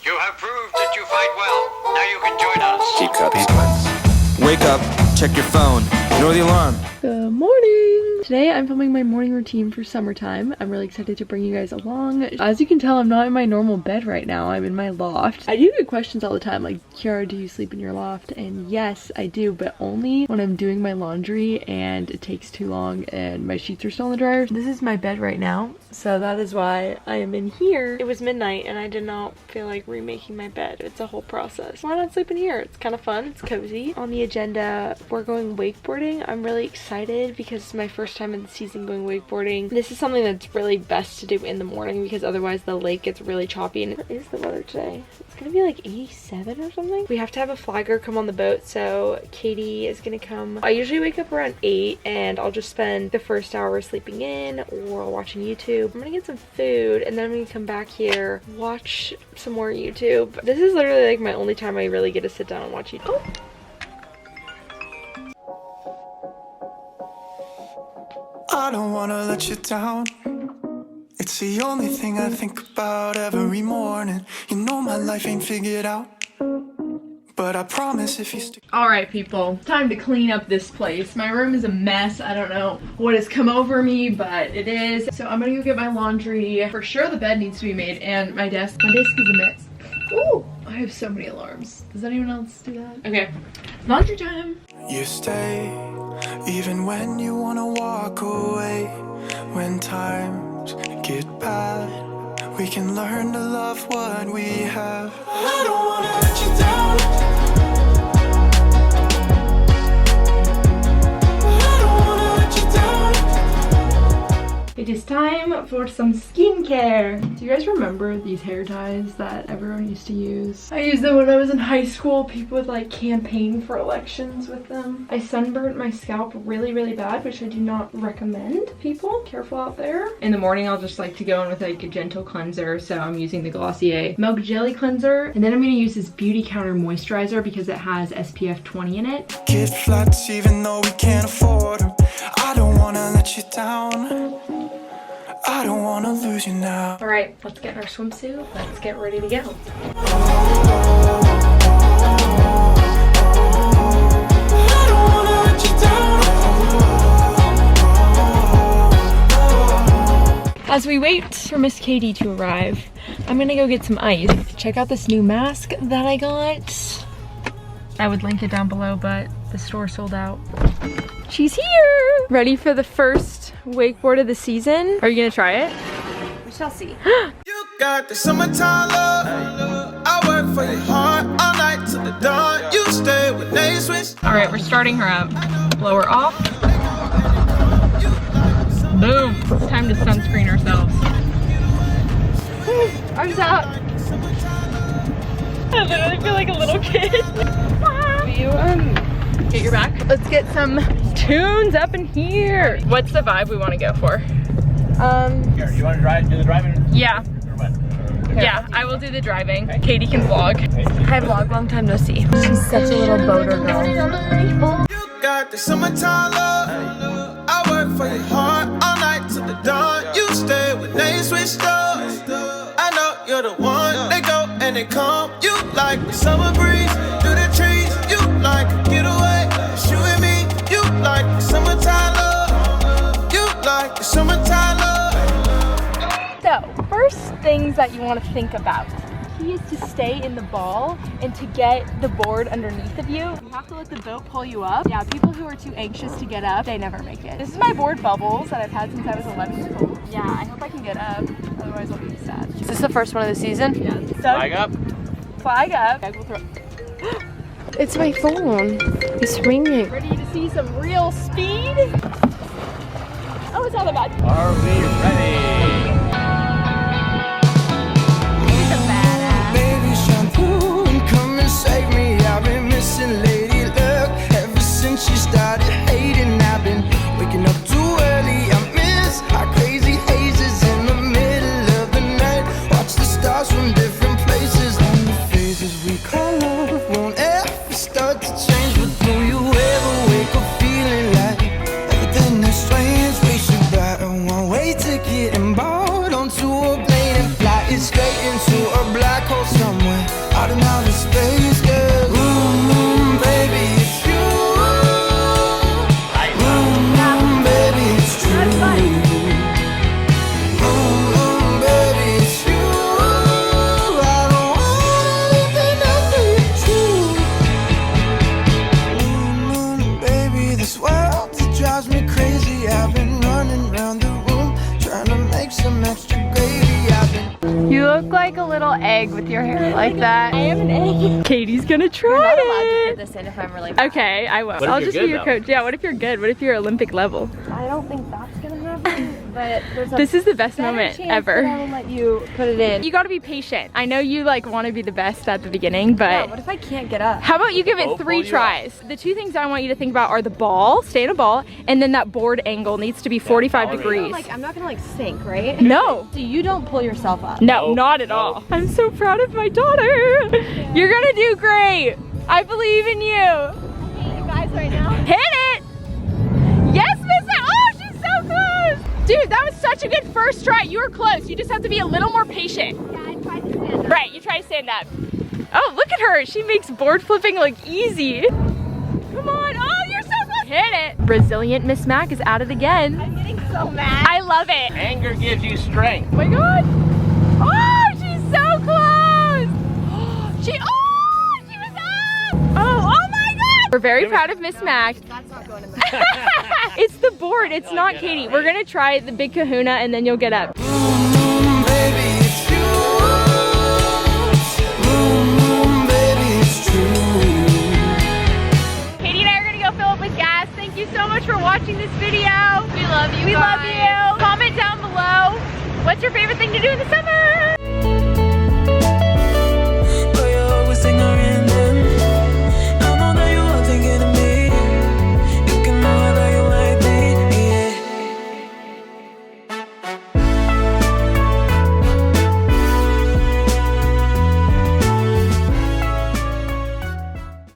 You have proved that you fight well. Now you can join us. Keep cups. Wake up, check your phone, ignore the alarm. Good morning! Today I'm filming my morning routine for summertime. I'm really excited to bring you guys along. As you can tell, I'm not in my normal bed right now. I'm in my loft. I do get questions all the time like, Kiara, do you sleep in your loft? And yes, I do, but only when I'm doing my laundry and it takes too long and my sheets are still in the dryer. This is my bed right now, so that is why I am in here. It was midnight and I did not feel like remaking my bed. It's a whole process. Why not sleep in here? It's kind of fun. It's cozy. On the agenda, we're going wakeboarding. I'm really excited because it's my first time in the season going wakeboarding. This is something that's really best to do in the morning because otherwise the lake gets really choppy. And what is the weather today? It's gonna be like 87 or something. We have to have a flagger come on the boat, so Katie is gonna come. I usually wake up around 8 and I'll just spend the first hour sleeping in or watching YouTube. I'm gonna get some food and then I'm gonna come back here, watch some more YouTube. This is literally like my only time I really get to sit down and watch YouTube. Oh. I don't wanna let you down. It's the only thing I think about every morning. You know my life ain't figured out, but I promise if you stick. Alright people, time to clean up this place. My room is a mess. I don't know what has come over me, but it is. So I'm gonna go get my laundry. For sure the bed needs to be made and my desk. My desk is a mess. Ooh, I have so many alarms. Does anyone else do that? Okay, laundry time. You stay even when you wanna walk away. When times get bad, we can learn to love what we have. I don't wanna let you down. I don't wanna let you down. It is time for some skincare. Do you guys remember these hair ties that everyone used to use? I used them when I was in high school. People would like campaign for elections with them. I sunburnt my scalp really, really bad, which I do not recommend. People, careful out there. In the morning, I'll just like to go in with like a gentle cleanser. So I'm using the Glossier Milk Jelly Cleanser. And then I'm gonna use this Beauty Counter Moisturizer because it has SPF 20 in it. Get flats even though we can't afford them. I don't wanna let you down. I don't wanna lose you now. All right, let's get in our swimsuit. Let's get ready to go. As we wait for Miss Katie to arrive, I'm gonna go get some ice. Check out this new mask that I got. I would link it down below, but the store sold out. She's here! Ready for the first wakeboard of the season? Are you gonna try it? We shall see. You got the summertime love. I work for your heart all night till the dawn. You stay when they switch. All right, we're starting her up. Blow her off. Boom. It's time to sunscreen ourselves. Arms out. I literally feel like a little kid. Will you get your back? Let's get some tunes up in here. What's the vibe we want to go for? Here, you want to do the driving? Yeah. Or what? Yeah, I will do the driving. Katie can vlog. Hi vlog, long time no see. She's such a little boater girl. You got the summertime love. I work for your heart all night till the dawn. You stay when they switch doors. I know you're the one. They go and they come. You like the summer breeze through the trees. You like a getaway. It's you and me. You like the summertime love. You like the summertime love. So, first things that you want to think about. Key is to stay in the ball and to get the board underneath of you. You have to let the boat pull you up. Yeah, people who are too anxious to get up, they never make it. This is my board Bubbles that I've had since I was 11 years old. Yeah, I hope I can get up, otherwise I'll be sad. Is this the first one of the season? Yeah. So, Flag up. Flag up. I will throw. It's my phone. It's ringing. Ready to see some real speed? Oh, it's not that bad. Are we ready? Baby shampoo, come and save me. I've been missing lady luck ever since she started hating. I've been waking up too early. I miss our crazy hazes in the middle of the night. Watch the stars from different places. And the phases we call love won't ever start to change. But do you ever wake up feeling like everything that's strange? We should buy a one-way ticket and somewhere out in outer space, girl. Baby, it's you. Baby, it's true. Baby, it's you. I don't want anything else but you. Baby, this world, it drives me crazy. I've been running around the room trying to make some extra gravy. I've been. You look like a little egg with your hair like that. I am an egg. Katie's gonna try You're not allowed to it. put this in if I'm really bad. Okay, I will. What if I'll you're just be good, your though? coach. Yeah, what if you're good? What if you're Olympic level? I don't think that's gonna happen, but there's a This is the best better moment chance ever. that I will let you put it in. You gotta be patient. I know you like want to be the best at the beginning, but Yeah, what if I can't get up? how about you give it Both 3 pull you tries? The 2 things I want you to think about are the ball, stay in a ball, and then that board angle needs to be 45 ballerina. degrees. Like, I'm not gonna like sink, right? No. So you don't pull yourself up. No, No, not at no. all. I'm so proud of my daughter. You're gonna do great. I believe in you. You guys right now. Hit it! Yes, Miss. Oh, she's so close! Dude, that was such a good first try. You were close. You just have to be a little more patient. Yeah, I tried to stand up. Right, you try to stand up. Oh, look at her. She makes board flipping look easy. Come on. Oh, you're so close. Hit it. Resilient Miss Mac is at it again. I'm getting so mad. I love it. Anger gives you strength. Oh my God. Oh, she's so close. She was up. Oh my God. We're very proud of Miss Mac. That's not going in the It's the board. It's not Katie. We're going to try the big kahuna and then you'll get up.